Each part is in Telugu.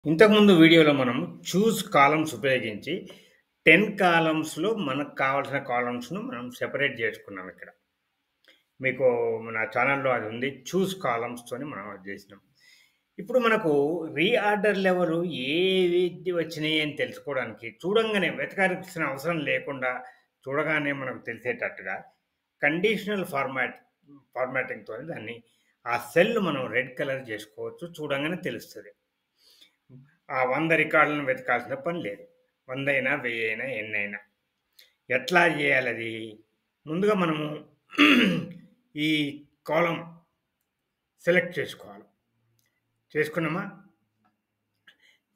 ఇంతకుముందు వీడియోలో మనం చూస్ కాలమ్స్ ఉపయోగించి 10 కాలమ్స్‌లో మనకు కావాల్సిన కాలమ్స్‌ను మనం సెపరేట్ జేసుకున్నాం ఇక్కడ. మీకు నా ఛానెల్‌లో అది ఉంది. చూస్ కాలమ్స్‌తోని మనం అది జేసినాం. ఇప్పుడు మనకు రీఆర్డర్ లెవెల్ ఏవి వచ్చినాయి అని తెలుసుకోవడానికి చూడంగానే వెతకాల్సిన అవసరం లేకుండా చూడగానే మనకు తెలిసేటట్టుగా కండిషనల్ ఫార్మాటింగ్‌తోని దాన్ని ఆ సెల్ మనం రెడ్ కలర్ జేసుకోవచ్చు. చూడంగానే తెలుస్తది. ఆ 100 రికార్డులను వెతకాల్సిన పని లేదు. 100 అయినా, 1000 అయినా, ఎన్నైనా. ఎట్లా జేయాలది? ముందుగా మనము ఈ కాలమ్ సెలెక్ట్ చేసుకోవాలి. చేసుకున్నామా?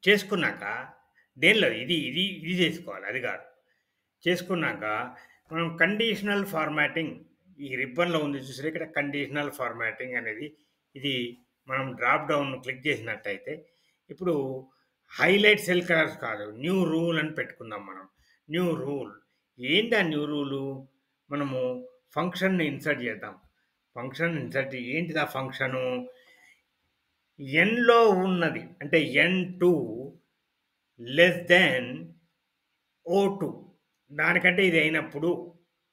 చేసుకున్నాక దేనిలో ఇది జేసుకోవాలి. అది గాదు. చేసుకున్నాక మనం కండిషనల్ ఫార్మాటింగ్ ఈ రిబ్బన్‌లో ఉంది చూసారా ఇక్కడ కండిషనల్ ఫార్మాటింగ్ అనేది ఇది మనం డ్రాప్ డౌన్ క్లిక్ చేసినట్టయితే ఇప్పుడు హైలైట్ సెల్ కలర్స్ కాదు. న్యూ రూల్ అని పెట్టుకుందాం మనం. New rule. ఏంటి ఆ న్యూ రూలు? మనము ఫంక్షన్‌ని ఇన్సర్ట్ చేద్దాం. ఫంక్షన్ ఇన్సర్ట్ ఏంటిది ఆ ఫంక్షను? ఎన్‌లో ఉన్నది. అంటే ఎన్2 లెస్ థాన్ ఓ2 దానికంటే ఇది అయినప్పుడు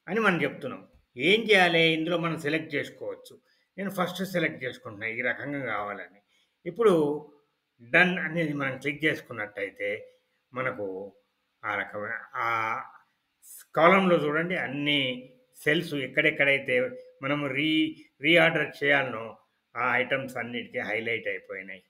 అని మనం చెప్తున్నాం. ఏం చేయాలి? ఇందులో మనం సెలెక్ట్ చేసుకోవచ్చు. నేను ఫస్ట్ సెలెక్ట్ చేసుకుంటున్నా ఈ రకంగా కావాలని. ఇప్పుడు డన్ అనేది మనం క్లిక్ చేసుకున్నట్టయితే మనకు ఆ రకమైన కాలమ్‌లో చూడండి అన్ని సెల్స్ ఎక్కడెక్కడైతే మనము రీఆర్డర్ చేయాలనో ఆ ఐటెమ్స్ అన్నిటికి హైలైట్ అయిపోయినాయి.